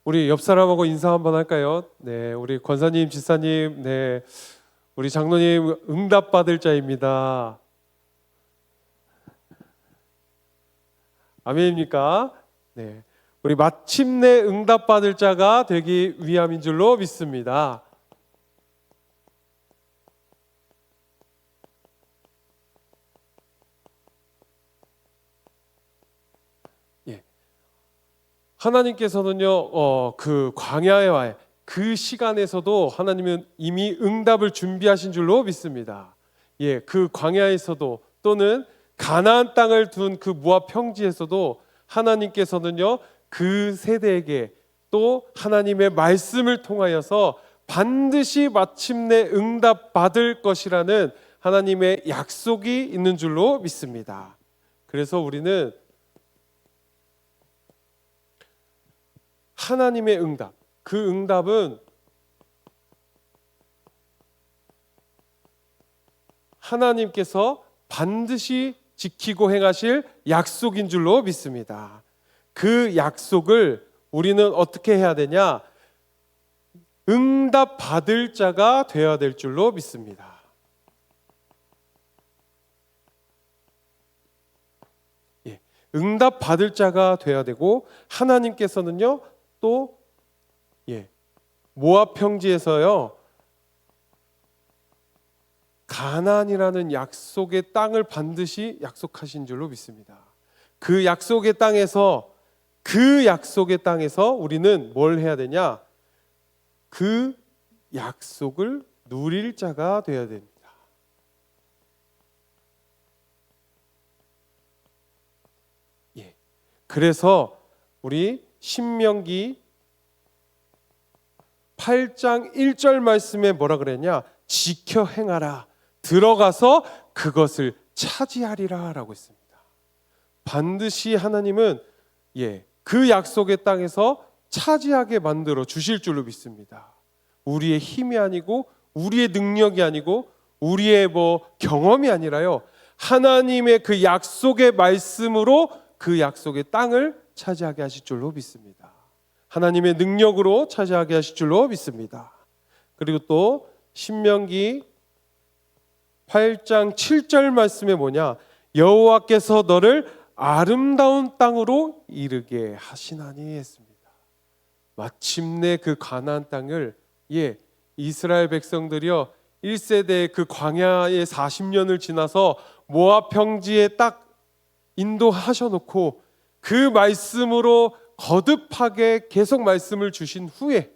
우리 옆 사람하고 인사 한번 할까요? 네, 우리 권사님, 지사님, 네, 우리 장로님 응답받을 자입니다. 아멘입니까? 네, 우리 마침내 응답받을 자가 되기 위함인 줄로 믿습니다. 예, 하나님께서는요, 그 광야의 그 시간에서도 하나님은 이미 응답을 준비하신 줄로 믿습니다. 예, 그 광야에서도 또는 가나안 땅을 둔 그 모압 평지에서도 하나님께서는요, 그 세대에게 또 하나님의 말씀을 통하여서 반드시 마침내 응답받을 것이라는 하나님의 약속이 있는 줄로 믿습니다. 그래서 우리는 하나님의 응답, 그 응답은 하나님께서 반드시 지키고 행하실 약속인 줄로 믿습니다. 그 약속을 우리는 어떻게 해야 되냐? 응답 받을 자가 되어야 될 줄로 믿습니다. 예, 응답 받을 자가 되어야 되고 하나님께서는요 또 모압 평지에서요 가나안이라는 약속의 땅을 반드시 약속하신 줄로 믿습니다. 그 약속의 땅에서 우리는 뭘 해야 되냐? 그 약속을 누릴 자가 되어야 됩니다. 예. 그래서 우리 신명기 8장 1절 말씀에 뭐라 그랬냐? 지켜 행하라. 들어가서 그것을 차지하리라 라고 했습니다. 반드시 하나님은 그 약속의 땅에서 차지하게 만들어 주실 줄로 믿습니다. 우리의 힘이 아니고 우리의 능력이 아니고 우리의 경험이 아니라요. 하나님의 그 약속의 말씀으로 그 약속의 땅을 차지하게 하실 줄로 믿습니다. 하나님의 능력으로 차지하게 하실 줄로 믿습니다. 그리고 또 신명기 8장 7절 말씀에 뭐냐? 여호와께서 너를 아름다운 땅으로 이르게 하시나니 했습니다. 마침내 그 가나안 땅을 이스라엘 백성들이요 1세대 그 광야의 40년을 지나서 모압 평지에 딱 인도하셔놓고 그 말씀으로 거듭하게 계속 말씀을 주신 후에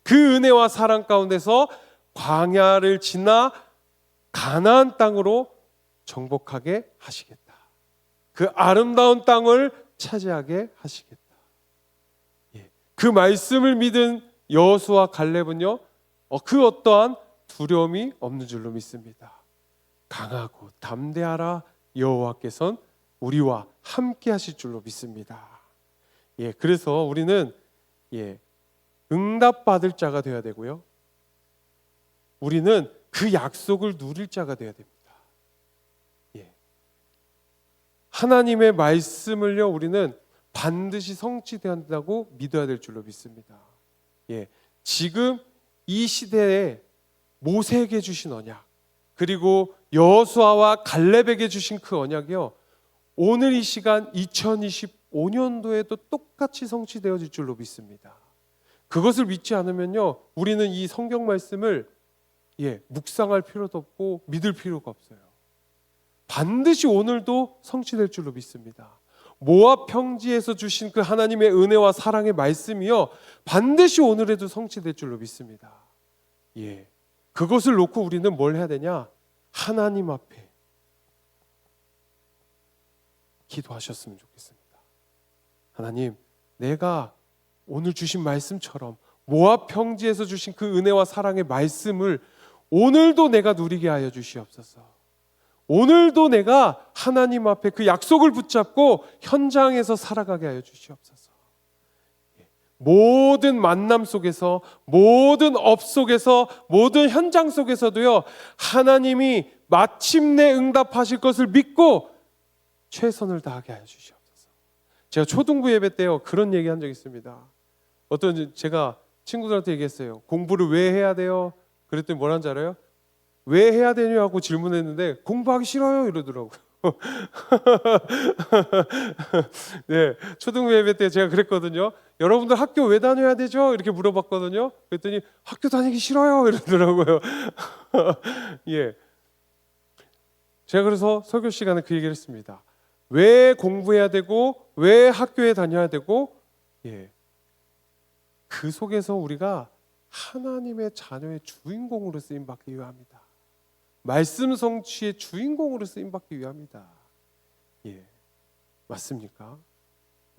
그 은혜와 사랑 가운데서 광야를 지나 가나안 땅으로 정복하게 하시겠다. 그 아름다운 땅을 차지하게 하시겠다. 그 말씀을 믿은 여호수아 갈렙은요 그 어떠한 두려움이 없는 줄로 믿습니다. 강하고 담대하라. 여호와께서는 우리와 함께 하실 줄로 믿습니다. 그래서 우리는 응답받을 자가 되어야 되고요. 우리는 그 약속을 누릴 자가 되어야 됩니다. 하나님의 말씀을요 우리는 반드시 성취된다고 믿어야 될 줄로 믿습니다. 지금 이 시대에 모세에게 주신 언약 그리고 여호수아와 갈렙에게 주신 그 언약이요 오늘 이 시간 2025년도에도 똑같이 성취되어질 줄로 믿습니다. 그것을 믿지 않으면요 우리는 이 성경 말씀을 묵상할 필요도 없고 믿을 필요가 없어요. 반드시 오늘도 성취될 줄로 믿습니다. 모압 평지에서 주신 그 하나님의 은혜와 사랑의 말씀이요 반드시 오늘에도 성취될 줄로 믿습니다. 그것을 놓고 우리는 뭘 해야 되냐? 하나님 앞에 기도하셨으면 좋겠습니다. 하나님, 내가 오늘 주신 말씀처럼 모압 평지에서 주신 그 은혜와 사랑의 말씀을 오늘도 내가 누리게 하여 주시옵소서. 오늘도 내가 하나님 앞에 그 약속을 붙잡고 현장에서 살아가게 하여 주시옵소서. 모든 만남 속에서, 모든 업 속에서, 모든 현장 속에서도요 하나님이 마침내 응답하실 것을 믿고 최선을 다하게 하여 주시옵소서. 제가 초등부 예배 때요 그런 얘기 한 적 있습니다. 제가 친구들한테 얘기했어요. 공부를 왜 해야 돼요? 그랬더니 뭐라는 줄 알아요? 왜 해야 되냐고 질문했는데 공부하기 싫어요 이러더라고요. 네, 초등 예배 때 제가 그랬거든요. 여러분들 학교 왜 다녀야 되죠? 이렇게 물어봤거든요. 그랬더니 학교 다니기 싫어요 이러더라고요. 예, 제가 그래서 설교 시간에 그 얘기를 했습니다. 왜 공부해야 되고 왜 학교에 다녀야 되고, 예, 그 속에서 우리가 하나님의 자녀의 주인공으로 쓰임 받기 위함이다. 말씀 성취의 주인공으로 쓰임 받기 위함이다. 예, 맞습니까?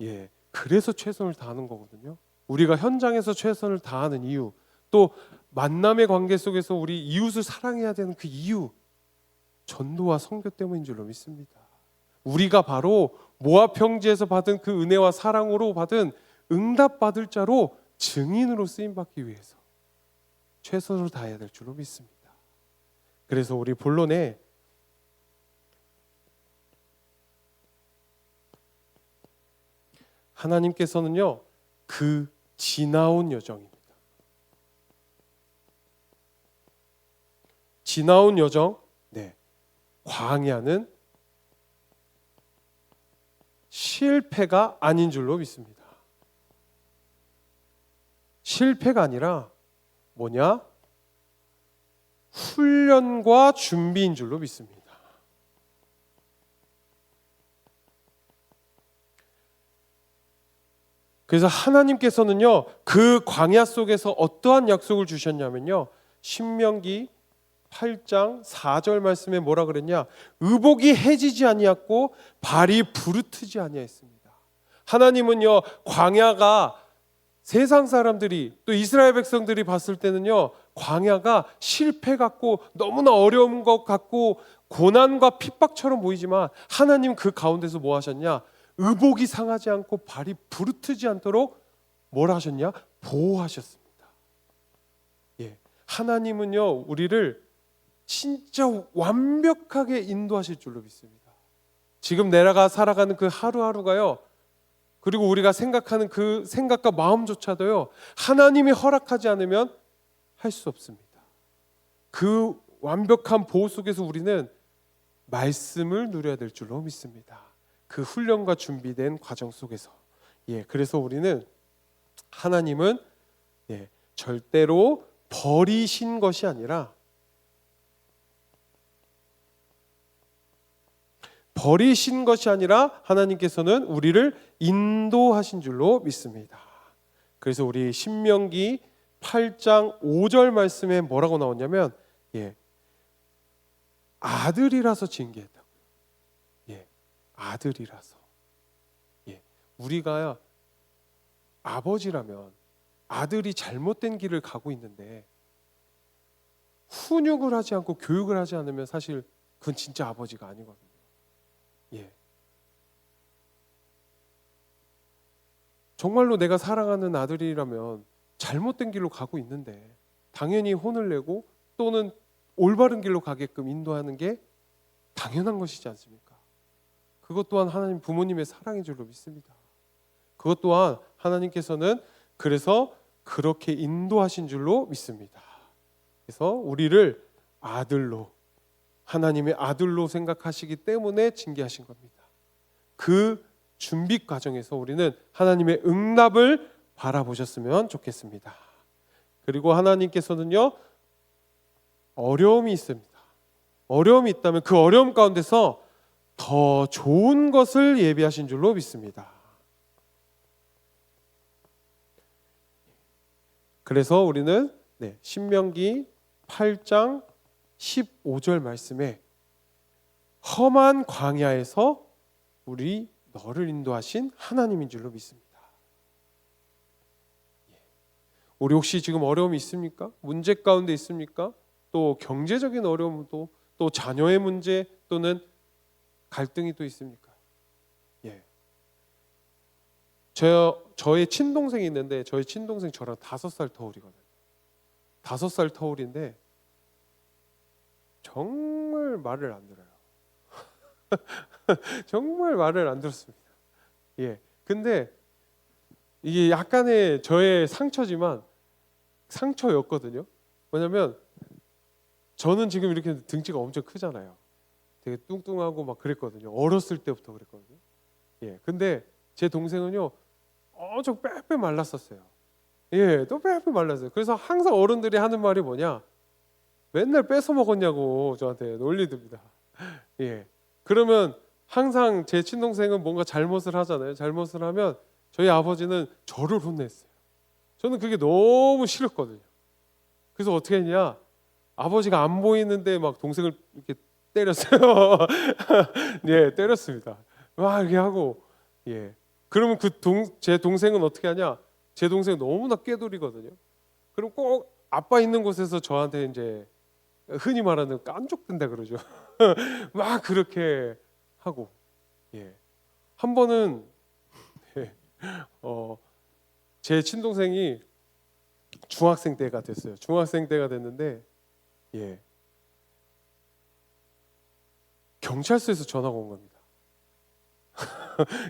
예, 그래서 최선을 다하는 거거든요. 우리가 현장에서 최선을 다하는 이유, 또 만남의 관계 속에서 우리 이웃을 사랑해야 되는 그 이유, 전도와 선교 때문인 줄로 믿습니다. 우리가 바로 모압 평지에서 받은 그 은혜와 사랑으로 받은 응답받을 자로 증인으로 쓰임 받기 위해서 최선을 다해야 될 줄로 믿습니다. 그래서 우리 본론에 하나님께서는요, 그 지나온 여정입니다. 지나온 여정, 네, 광야는 실패가 아닌 줄로 믿습니다. 실패가 아니라 뭐냐? 훈련과 준비인 줄로 믿습니다. 그래서 하나님께서는요, 그 광야 속에서 어떠한 약속을 주셨냐면요, 신명기 8장 4절 말씀에 뭐라 그랬냐? 의복이 해지지 아니하고 발이 부르트지 아니하였습니다. 하나님은요, 광야가 세상 사람들이 또 이스라엘 백성들이 봤을 때는요, 광야가 실패 같고 너무나 어려운 것 같고 고난과 핍박처럼 보이지만 하나님 그 가운데서 뭐 하셨냐? 의복이 상하지 않고 발이 부르트지 않도록 뭘 하셨냐? 보호하셨습니다. 예, 하나님은요, 우리를 진짜 완벽하게 인도하실 줄로 믿습니다. 지금 내가 살아가는 그 하루하루가요, 그리고 우리가 생각하는 그 생각과 마음조차도요, 하나님이 허락하지 않으면 할 수 없습니다. 그 완벽한 보호 속에서 우리는 말씀을 누려야 될 줄로 믿습니다. 그 훈련과 준비된 과정 속에서. 예, 그래서 우리는 하나님은, 예, 절대로 버리신 것이 아니라 하나님께서는 우리를 인도하신 줄로 믿습니다. 그래서 우리 신명기 8장 5절 말씀에 뭐라고 나오냐면, 예, 아들이라서 징계했다고요. 예, 아들이라서. 예, 우리가 아버지라면 아들이 잘못된 길을 가고 있는데 훈육을 하지 않고 교육을 하지 않으면 사실 그건 진짜 아버지가 아니거든요. 예, 정말로 내가 사랑하는 아들이라면 잘못된 길로 가고 있는데 당연히 혼을 내고 또는 올바른 길로 가게끔 인도하는 게 당연한 것이지 않습니까? 그것 또한 하나님 부모님의 사랑인 줄로 믿습니다. 그것 또한 하나님께서는 그래서 그렇게 인도하신 줄로 믿습니다. 그래서 우리를 아들로, 하나님의 아들로 생각하시기 때문에 징계하신 겁니다. 그 준비 과정에서 우리는 하나님의 응답을 바라보셨으면 좋겠습니다. 그리고 하나님께서는요, 어려움이 있습니다. 어려움이 있다면 그 어려움 가운데서 더 좋은 것을 예비하신 줄로 믿습니다. 그래서 우리는, 네, 신명기 8장 15절 말씀에 험한 광야에서 우리 너를 인도하신 하나님인 줄로 믿습니다. 우리 혹시 지금 어려움이 있습니까? 문제 가운데 있습니까? 또 경제적인 어려움도, 또 자녀의 문제 또는 갈등이 또 있습니까? 예. 저의 친동생이 있는데 저희 친동생 저랑 5살 터울이거든요. 5살 터울인데 정말 말을 안 들어요. 정말 말을 안 들었습니다. 예. 근데 이게 약간의 저의 상처지만 상처였거든요. 왜냐면 저는 지금 이렇게 등치가 엄청 크잖아요. 되게 뚱뚱하고 막 그랬거든요. 어렸을 때부터 그랬거든요. 예, 근데 제 동생은요 엄청 빼빼 말랐었어요. 예, 또 빼빼 말랐어요. 그래서 항상 어른들이 하는 말이 뭐냐, 맨날 뺏어 먹었냐고 저한테 논리듭니다. 예, 그러면 항상 제 친동생은 뭔가 잘못을 하잖아요. 잘못을 하면 저희 아버지는 저를 혼냈어요. 저는 그게 너무 싫었거든요. 그래서 어떻게 했냐, 아버지가 안 보이는데 막 동생을 이렇게 때렸어요. 예, 때렸습니다. 막 이렇게 하고, 예. 그러면 제 동생은 어떻게 하냐? 제 동생은 너무나 꾀돌이거든요. 그럼 꼭 아빠 있는 곳에서 저한테 이제 흔히 말하는 깐족된다 그러죠. 막 그렇게 하고, 예. 한 번은 예, 제 친동생이 중학생 때가 됐어요. 중학생 때가 됐는데, 예, 경찰서에서 전화가 온 겁니다.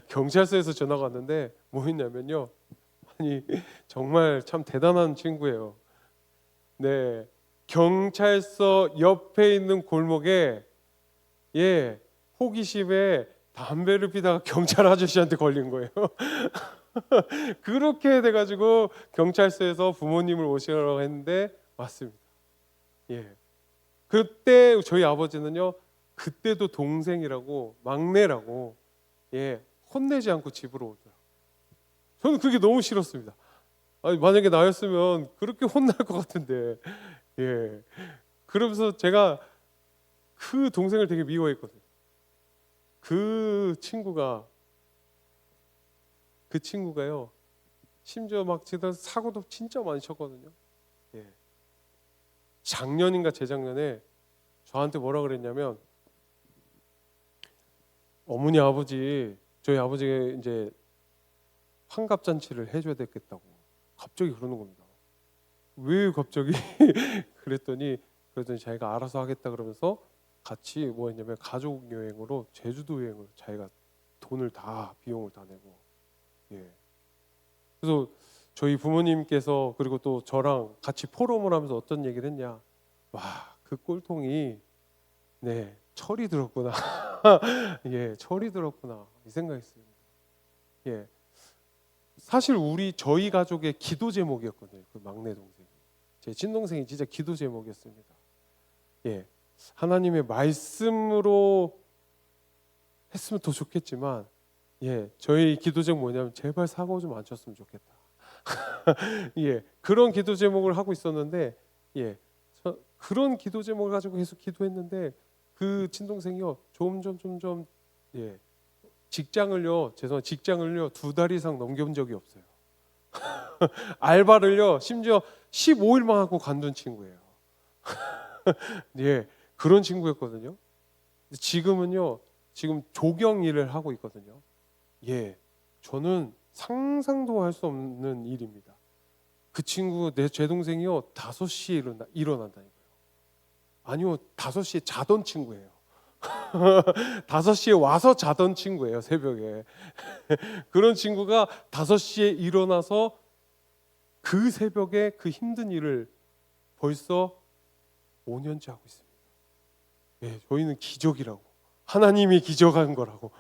경찰서에서 전화가 왔는데 뭐였냐면요, 아니 정말 참 대단한 친구예요. 네, 경찰서 옆에 있는 골목에, 예, 호기심에 담배를 피다가 경찰 아저씨한테 걸린 거예요. 그렇게 돼가지고 경찰서에서 부모님을 모시라고 했는데 왔습니다. 예, 그때 저희 아버지는요, 그때도 동생이라고 막내라고, 예, 혼내지 않고 집으로 오더라고요. 저는 그게 너무 싫었습니다. 아니, 만약에 나였으면 그렇게 혼날 것 같은데, 예, 그러면서 제가 그 동생을 되게 미워했거든요. 그 친구가요, 심지어 막 제가 사고도 진짜 많이 쳤거든요. 예, 작년인가 재작년에 저한테 뭐라 그랬냐면, 어머니 아버지, 저희 아버지가 이제 환갑잔치를 해줘야 되겠다고 갑자기 그러는 겁니다. 왜 갑자기? 그랬더니 자기가 알아서 하겠다 그러면서 같이 뭐 했냐면 가족 여행으로 제주도 여행을 자기가 돈을 다, 비용을 다 내고, 예. 그래서 저희 부모님께서 그리고 또 저랑 같이 포럼을 하면서 어떤 얘기를 했냐, 와, 그 꼴통이, 네, 철이 들었구나. 예, 철이 들었구나 이 생각했습니다. 예, 사실 저희 가족의 기도 제목이었거든요. 그 막내 동생이, 제 친동생이 진짜 기도 제목이었습니다. 예, 하나님의 말씀으로 했으면 더 좋겠지만, 예, 저희 기도 제목 뭐냐면 제발 사고 좀 안 쳤으면 좋겠다. 예, 그런 기도 제목을 하고 있었는데, 예, 그런 기도 제목을 가지고 계속 기도했는데 그 친동생이요 점점, 예, 직장을요 2달 이상 넘겨본 적이 없어요. 알바를요 심지어 15일만 하고 관둔 친구예요. 예, 그런 친구였거든요. 지금은요, 지금 조경 일을 하고 있거든요. 예, 저는 상상도 할 수 없는 일입니다. 그 친구, 제 동생이요 5시에 일어난다니까요. 아니요, 5시에 자던 친구예요. 5시에 와서 자던 친구예요, 새벽에. 그런 친구가 5시에 일어나서 그 새벽에 그 힘든 일을 벌써 5년째 하고 있습니다. 예, 저희는 기적이라고, 하나님이 기적한 거라고.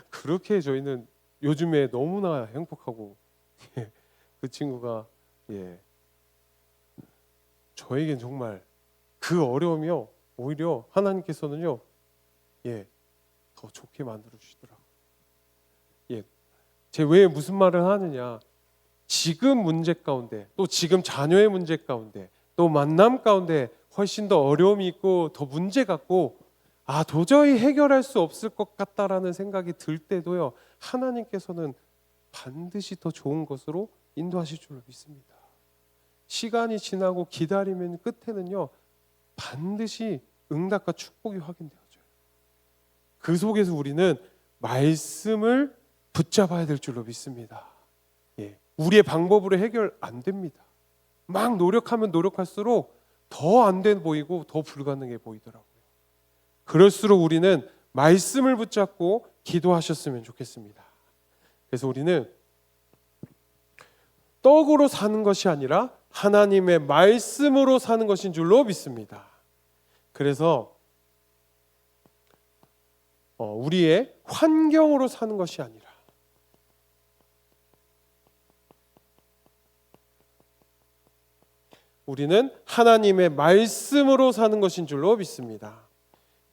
그렇게 저희는 요즘에 너무나 행복하고, 예, 그 친구가, 예, 저에겐 정말 그 어려움이요 오히려 하나님께서는요, 예, 더 좋게 만들어 주시더라고요. 예, 제 왜 무슨 말을 하느냐, 지금 문제 가운데, 또 지금 자녀의 문제 가운데, 또 만남 가운데 훨씬 더 어려움이 있고 더 문제 같고, 아, 도저히 해결할 수 없을 것 같다라는 생각이 들 때도요, 하나님께서는 반드시 더 좋은 것으로 인도하실 줄로 믿습니다. 시간이 지나고 기다리면 끝에는요 반드시 응답과 축복이 확인되어져요. 그 속에서 우리는 말씀을 붙잡아야 될 줄로 믿습니다. 예, 우리의 방법으로 해결 안 됩니다. 막 노력하면 노력할수록 더 안 돼 보이고 더 불가능해 보이더라고요. 그럴수록 우리는 말씀을 붙잡고 기도하셨으면 좋겠습니다. 그래서 우리는 떡으로 사는 것이 아니라 하나님의 말씀으로 사는 것인 줄로 믿습니다. 그래서 우리의 환경으로 사는 것이 아니라 우리는 하나님의 말씀으로 사는 것인 줄로 믿습니다.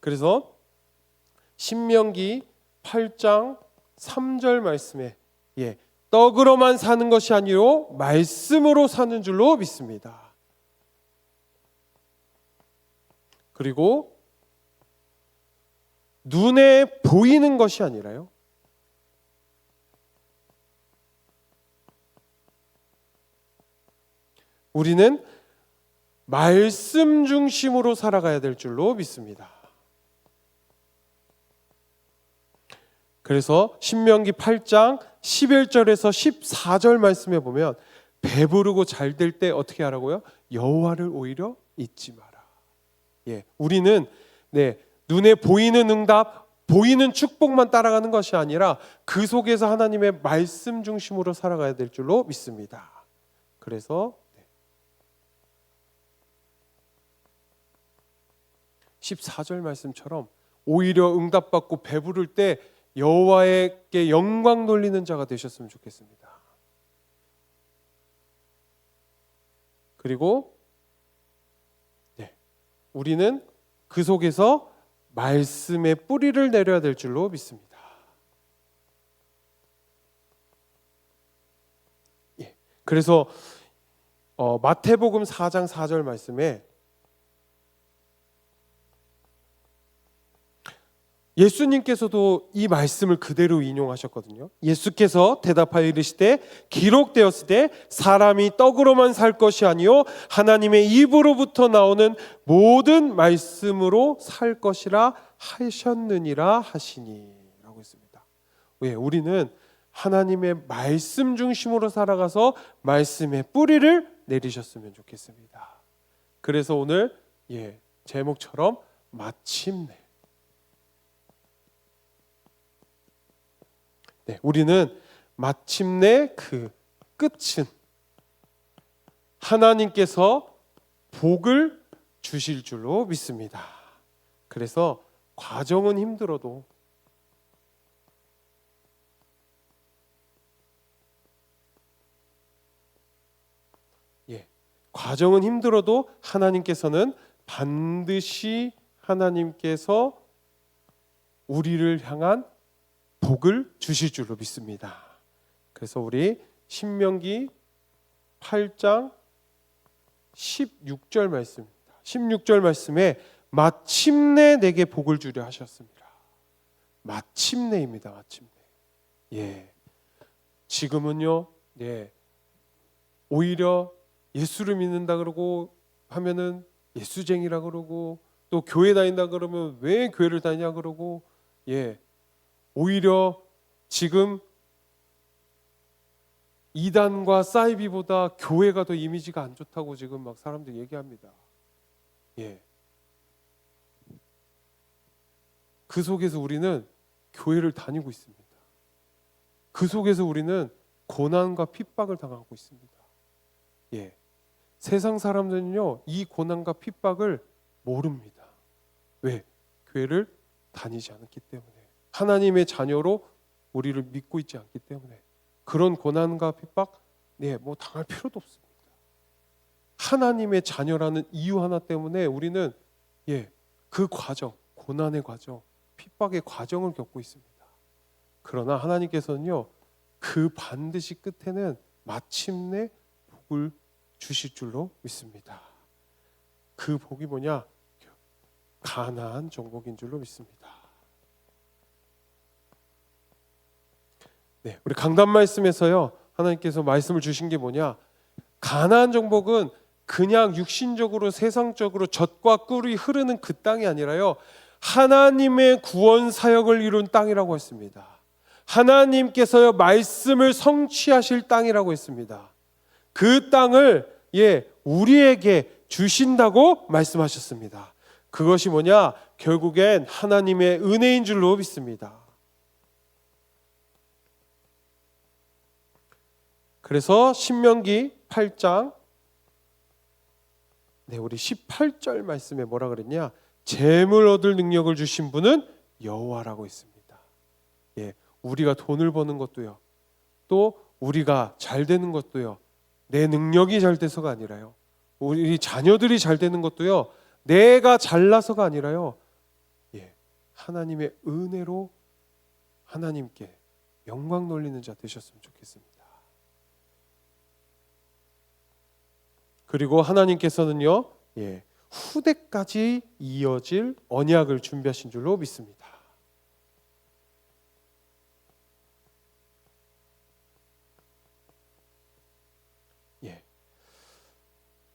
그래서 신명기 8장 3절 말씀에 떡으로만 사는 것이 아니요 말씀으로 사는 줄로 믿습니다. 그리고 눈에 보이는 것이 아니라요, 우리는 말씀 중심으로 살아가야 될 줄로 믿습니다. 그래서 신명기 8장 11절에서 14절 말씀에 보면 배부르고 잘 될 때 어떻게 하라고요? 여호와를 오히려 잊지 마라. 우리는 눈에 보이는 응답, 보이는 축복만 따라가는 것이 아니라 그 속에서 하나님의 말씀 중심으로 살아가야 될 줄로 믿습니다. 그래서 14절 말씀처럼 오히려 응답받고 배부를 때 여호와에게 영광 돌리는 자가 되셨으면 좋겠습니다. 그리고 우리는 그 속에서 말씀의 뿌리를 내려야 될 줄로 믿습니다. 그래서 마태복음 4장 4절 말씀에 예수님께서도 이 말씀을 그대로 인용하셨거든요. 예수께서 대답하여 이르시되 기록되었으되 사람이 떡으로만 살 것이 아니요 하나님의 입으로부터 나오는 모든 말씀으로 살 것이라 하셨느니라 하시니 라고 했습니다. 우리는 하나님의 말씀 중심으로 살아가서 말씀의 뿌리를 내리셨으면 좋겠습니다. 그래서 오늘 제목처럼 마침내 우리는 마침내 그 끝은 하나님께서 복을 주실 줄로 믿습니다. 그래서 과정은 힘들어도 과정은 힘들어도 하나님께서는 반드시 하나님께서 우리를 향한 복을 주실 줄로 믿습니다. 그래서 우리 신명기 8장 16절 말씀입니다. 16절 말씀에 마침내 내게 복을 주려 하셨습니다. 마침내입니다. 마침내. 지금은요, 오히려 예수를 믿는다 그러고 하면은 예수쟁이라 그러고 또 교회 다닌다 그러면 왜 교회를 다니냐 그러고 오히려 지금 이단과 사이비보다 교회가 더 이미지가 안 좋다고 지금 막 사람들이 얘기합니다. 그 속에서 우리는 교회를 다니고 있습니다. 그 속에서 우리는 고난과 핍박을 당하고 있습니다. 세상 사람들은요, 이 고난과 핍박을 모릅니다. 왜? 교회를 다니지 않았기 때문에. 하나님의 자녀로 우리를 믿고 있지 않기 때문에 그런 고난과 핍박 당할 필요도 없습니다. 하나님의 자녀라는 이유 하나 때문에 우리는 그 과정, 고난의 과정, 핍박의 과정을 겪고 있습니다. 그러나 하나님께서는요, 그 반드시 끝에는 마침내 복을 주실 줄로 믿습니다. 그 복이 뭐냐? 가나안 정복인 줄로 믿습니다. 우리 강단 말씀에서요, 하나님께서 말씀을 주신 게 뭐냐? 가나안 정복은 그냥 육신적으로 세상적으로 젖과 꿀이 흐르는 그 땅이 아니라요, 하나님의 구원 사역을 이룬 땅이라고 했습니다. 하나님께서요, 말씀을 성취하실 땅이라고 했습니다. 그 땅을 우리에게 주신다고 말씀하셨습니다. 그것이 뭐냐? 결국엔 하나님의 은혜인 줄로 믿습니다. 그래서 신명기 8장 우리 18절 말씀에 뭐라 그랬냐? 재물 얻을 능력을 주신 분은 여호와라고 있습니다. 우리가 돈을 버는 것도요, 또 우리가 잘 되는 것도요, 내 능력이 잘 돼서가 아니라요, 우리 자녀들이 잘 되는 것도요, 내가 잘나서가 아니라요, 하나님의 은혜로 하나님께 영광 돌리는 자 되셨으면 좋겠습니다. 그리고 하나님께서는요, 후대까지 이어질 언약을 준비하신 줄로 믿습니다.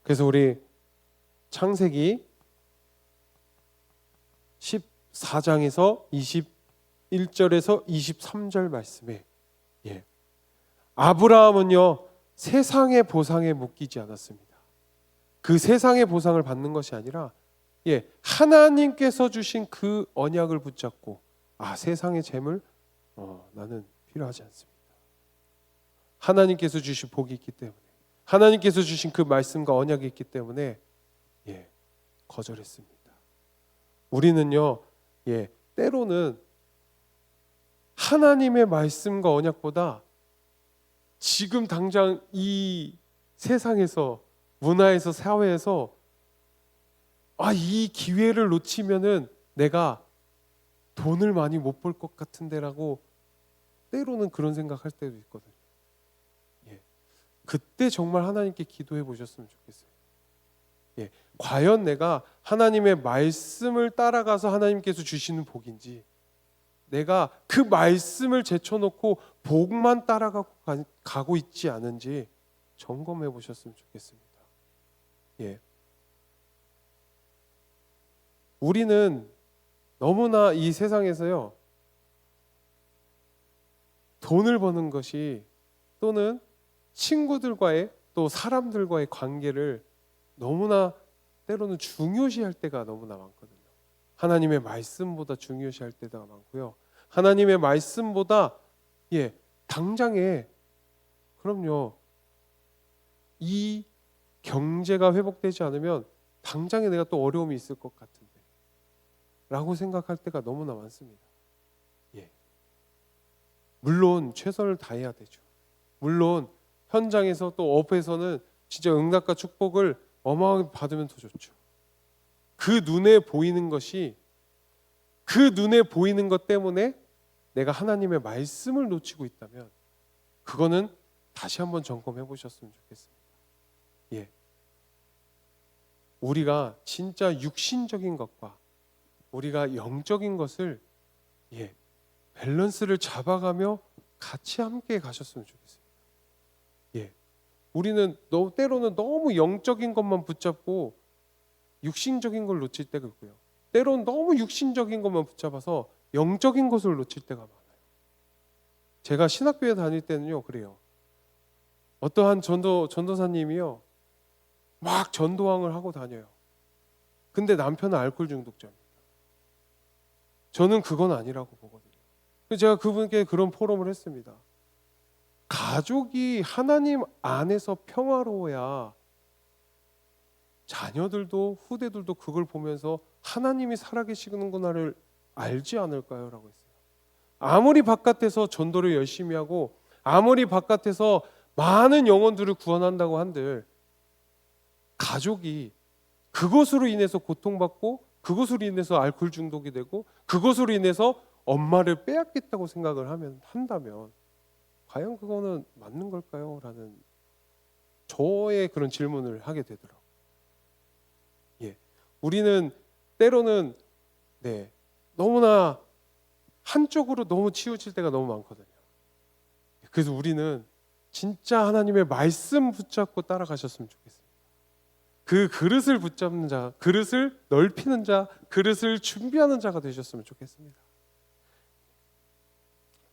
그래서 우리 창세기 14장에서 21절에서 23절 말씀에 아브라함은요, 세상의 보상에 묶이지 않았습니다. 그 세상의 보상을 받는 것이 아니라 하나님께서 주신 그 언약을 붙잡고 세상의 재물 나는 필요하지 않습니다. 하나님께서 주신 복이 있기 때문에, 하나님께서 주신 그 말씀과 언약이 있기 때문에 거절했습니다. 우리는요, 때로는 하나님의 말씀과 언약보다 지금 당장 이 세상에서, 문화에서, 사회에서 이 기회를 놓치면은 내가 돈을 많이 못 벌 것 같은데라고 때로는 그런 생각할 때도 있거든요. 그때 정말 하나님께 기도해 보셨으면 좋겠어요. 과연 내가 하나님의 말씀을 따라가서 하나님께서 주시는 복인지, 내가 그 말씀을 제쳐놓고 복만 따라가고 있지 않은지 점검해 보셨으면 좋겠습니다. 우리는 너무나 이 세상에서요, 돈을 버는 것이, 또는 친구들과의, 또 사람들과의 관계를 너무나 때로는 중요시할 때가 너무나 많거든요. 하나님의 말씀보다 중요시할 때가 많고요, 하나님의 말씀보다 당장에, 그럼요, 이 경제가 회복되지 않으면 당장에 내가 또 어려움이 있을 것 같은데 라고 생각할 때가 너무나 많습니다. 물론 최선을 다해야 되죠. 물론 현장에서, 또 업에서는 진짜 응답과 축복을 어마어마하게 받으면 더 좋죠. 그 눈에 보이는 것이, 그 눈에 보이는 것 때문에 내가 하나님의 말씀을 놓치고 있다면 그거는 다시 한번 점검해 보셨으면 좋겠습니다. 우리가 진짜 육신적인 것과 우리가 영적인 것을 밸런스를 잡아가며 같이 함께 가셨으면 좋겠습니다. 우리는 때로는 너무 영적인 것만 붙잡고 육신적인 걸 놓칠 때가 있고요, 때로는 너무 육신적인 것만 붙잡아서 영적인 것을 놓칠 때가 많아요. 제가 신학교에 다닐 때는요, 그래요. 어떠한 전도사님이요, 막 전도왕을 하고 다녀요. 근데 남편은 알코올 중독자입니다. 저는 그건 아니라고 보거든요. 그래서 제가 그분께 그런 포럼을 했습니다. 가족이 하나님 안에서 평화로워야 자녀들도 후대들도 그걸 보면서 하나님이 살아계시는구나를 알지 않을까요? 라고 했어요. 아무리 바깥에서 전도를 열심히 하고 아무리 바깥에서 많은 영혼들을 구원한다고 한들 가족이 그것으로 인해서 고통받고 그것으로 인해서 알코올 중독이 되고 그것으로 인해서 엄마를 빼앗겠다고 생각을 한다면 과연 그거는 맞는 걸까요? 라는 저의 그런 질문을 하게 되더라고요. 우리는 때로는 너무나 한쪽으로 너무 치우칠 때가 너무 많거든요. 그래서 우리는 진짜 하나님의 말씀 붙잡고 따라가셨으면 좋겠습니다. 그 그릇을 붙잡는 자, 그릇을 넓히는 자, 그릇을 준비하는 자가 되셨으면 좋겠습니다.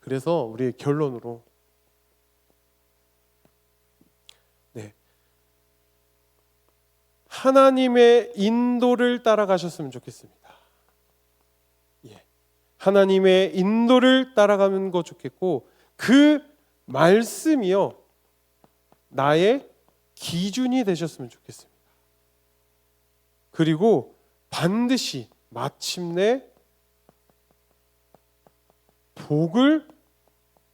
그래서 우리의 결론으로 하나님의 인도를 따라가셨으면 좋겠습니다. 하나님의 인도를 따라가는 거 좋겠고 그 말씀이요, 나의 기준이 되셨으면 좋겠습니다. 그리고 반드시 마침내 복을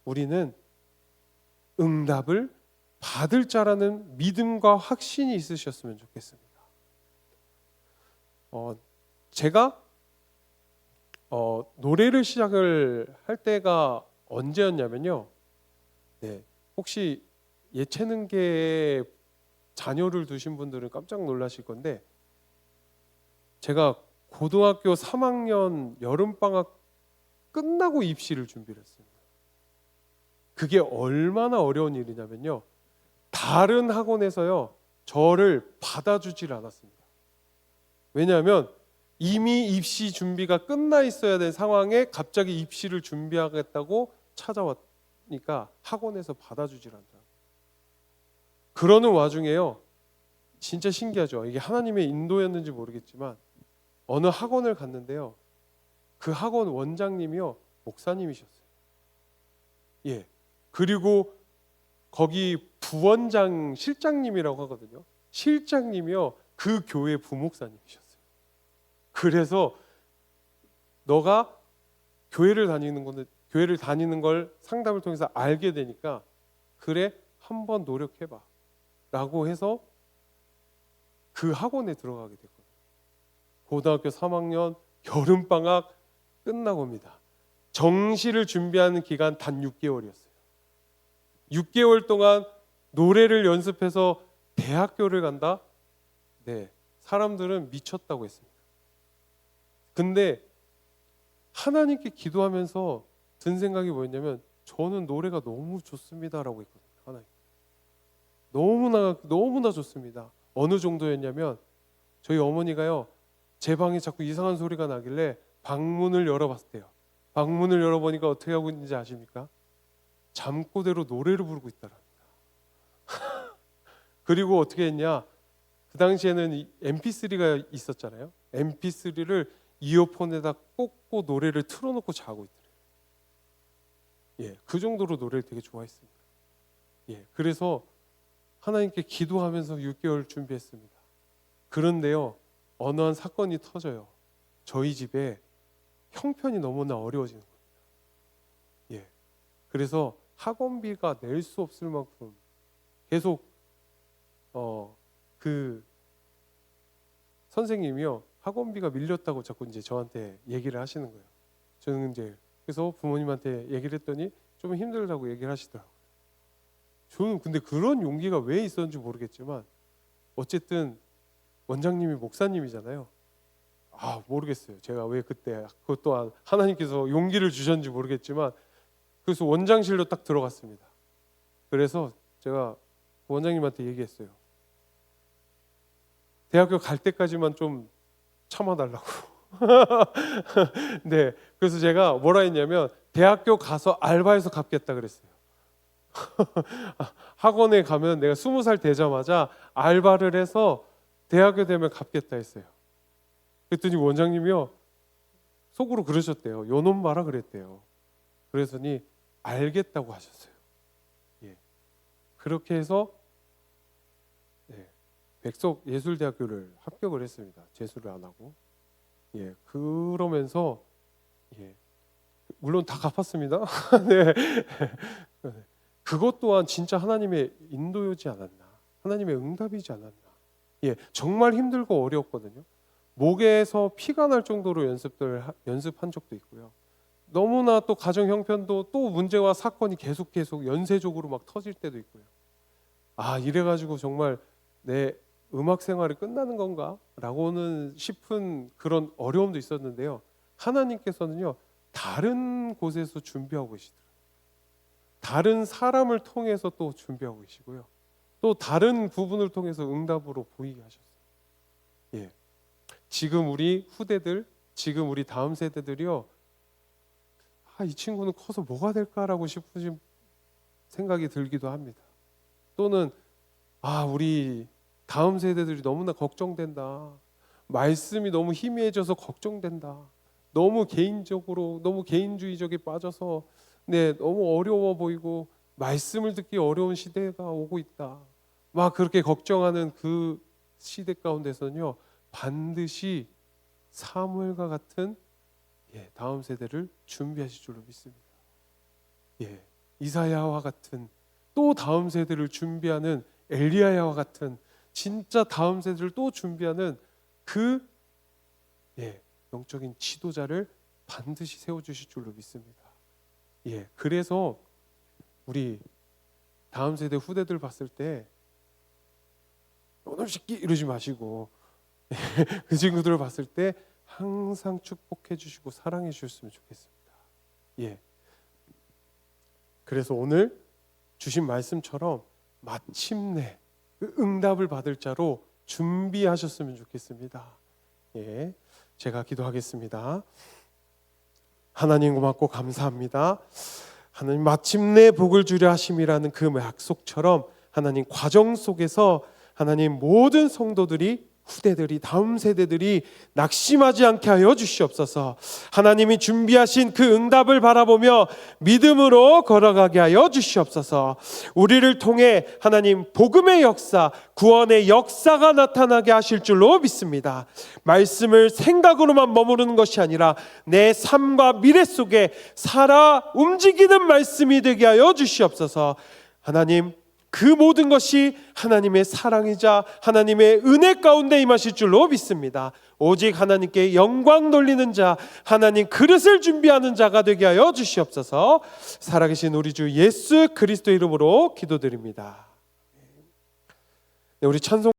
우리는 응답을 받을 자라는 믿음과 확신이 있으셨으면 좋겠습니다. 제가 노래를 시작을 할 때가 언제였냐면요. 네, 혹시 예체능계에 자녀를 두신 분들은 깜짝 놀라실 건데, 제가 고등학교 3학년 여름방학 끝나고 입시를 준비를 했습니다. 그게 얼마나 어려운 일이냐면요, 다른 학원에서요 저를 받아주질 않았습니다. 왜냐하면 이미 입시 준비가 끝나 있어야 된 상황에 갑자기 입시를 준비하겠다고 찾아왔으니까 학원에서 받아주질 않더라고요. 그러는 와중에요, 진짜 신기하죠. 이게 하나님의 인도였는지 모르겠지만 어느 학원을 갔는데요, 그 학원 원장님이요 목사님이셨어요. 예. 그리고 거기 부원장 실장님이라고 하거든요. 실장님이요 그 교회 부목사님이셨어요. 그래서 너가 교회를 다니는 걸 상담을 통해서 알게 되니까 그래 한번 노력해봐 라고 해서 그 학원에 들어가게 됐거든요. 고등학교 3학년 여름방학 끝나고입니다. 정시를 준비하는 기간 단 6개월이었어요. 6개월 동안 노래를 연습해서 대학교를 간다? 네, 사람들은 미쳤다고 했습니다. 근데 하나님께 기도하면서 든 생각이 뭐였냐면, 저는 노래가 너무 좋습니다라고 했거든요. 하나님, 너무나 좋습니다. 어느 정도였냐면, 저희 어머니가요 제 방에 자꾸 이상한 소리가 나길래 방문을 열어봤대요. 방문을 열어보니까 어떻게 하고 있는지 아십니까? 잠꼬대로 노래를 부르고 있더랍니다. 그리고 어떻게 했냐, 그 당시에는 MP3가 있었잖아요. MP3를 이어폰에다 꽂고 노래를 틀어놓고 자고 있더래요. 예, 그 정도로 노래를 되게 좋아했습니다. 예, 그래서 하나님께 기도하면서 6개월 준비했습니다. 그런데요, 어느 한 사건이 터져요. 저희 집에 형편이 너무나 어려워지는 겁니다. 예, 그래서 학원비가 낼 수 없을 만큼 계속 그 선생님이요 학원비가 밀렸다고 자꾸 이제 저한테 얘기를 하시는 거예요. 저는 이제 그래서 부모님한테 얘기를 했더니 좀 힘들다고 얘기를 하시더라고요. 저는 근데 그런 용기가 왜 있었는지 모르겠지만 어쨌든 원장님이 목사님이잖아요. 모르겠어요. 제가 왜 그때 그것 또한 하나님께서 용기를 주셨는지 모르겠지만, 그래서 원장실로 딱 들어갔습니다. 그래서 제가 원장님한테 얘기했어요. 대학교 갈 때까지만 좀 참아달라고. 네, 그래서 제가 뭐라 했냐면 대학교 가서 알바해서 갚겠다 그랬어요. 학원에 가면 내가 20살 되자마자 알바를 해서 대학교 되면 갚겠다 했어요. 그랬더니 원장님이요 속으로 그러셨대요. 요놈 봐라 그랬대요. 그랬더니 알겠다고 하셨어요. 예. 그렇게 해서 백석예술대학교를 합격을 했습니다. 재수를 안 하고. 예. 그러면서 물론 다 갚았습니다. 네. 그것 또한 진짜 하나님의 인도이지 않았나, 하나님의 응답이지 않았나. 예, 정말 힘들고 어려웠거든요. 목에서 피가 날 정도로 연습한 적도 있고요. 너무나 또 가정 형편도 또 문제와 사건이 계속 연쇄적으로 막 터질 때도 있고요. 이래가지고 정말 내 음악 생활이 끝나는 건가? 라고는 싶은 그런 어려움도 있었는데요. 하나님께서는요 다른 곳에서 준비하고 계시더라고요. 다른 사람을 통해서 또 준비하고 계시고요. 또 다른 부분을 통해서 응답으로 보이게 하셨어요. 예. 지금 우리 후대들, 지금 우리 다음 세대들이요, 이 친구는 커서 뭐가 될까라고 싶으신 생각이 들기도 합니다. 또는 우리 다음 세대들이 너무나 걱정된다. 말씀이 너무 희미해져서 걱정된다. 너무 개인적으로, 너무 개인주의적에 빠져서 너무 어려워 보이고 말씀을 듣기 어려운 시대가 오고 있다, 막 그렇게 걱정하는 그 시대 가운데서는요, 반드시 사무엘과 같은 다음 세대를 준비하실 줄로 믿습니다. 이사야와 같은 또 다음 세대를 준비하는 엘리야와 같은 진짜 다음 세대를 또 준비하는 그 영적인 지도자를 반드시 세워주실 줄로 믿습니다. 그래서 우리 다음 세대 후대들 봤을 때 오늘 새끼 이러지 마시고 그 친구들을 봤을 때 항상 축복해 주시고 사랑해 주셨으면 좋겠습니다. 그래서 오늘 주신 말씀처럼 마침내 그 응답을 받을 자로 준비하셨으면 좋겠습니다. 제가 기도하겠습니다. 하나님 고맙고 감사합니다. 하나님 마침내 복을 주려 하심이라는 그 약속처럼 하나님 과정 속에서 하나님 모든 성도들이, 후대들이, 다음 세대들이 낙심하지 않게 하여 주시옵소서. 하나님이 준비하신 그 응답을 바라보며 믿음으로 걸어가게 하여 주시옵소서. 우리를 통해 하나님 복음의 역사, 구원의 역사가 나타나게 하실 줄로 믿습니다. 말씀을 생각으로만 머무르는 것이 아니라 내 삶과 미래 속에 살아 움직이는 말씀이 되게 하여 주시옵소서. 하나님, 그 모든 것이 하나님의 사랑이자 하나님의 은혜 가운데 임하실 줄로 믿습니다. 오직 하나님께 영광 돌리는 자, 하나님 그릇을 준비하는 자가 되게 하여 주시옵소서. 살아계신 우리 주 예수 그리스도 이름으로 기도드립니다. 우리 찬송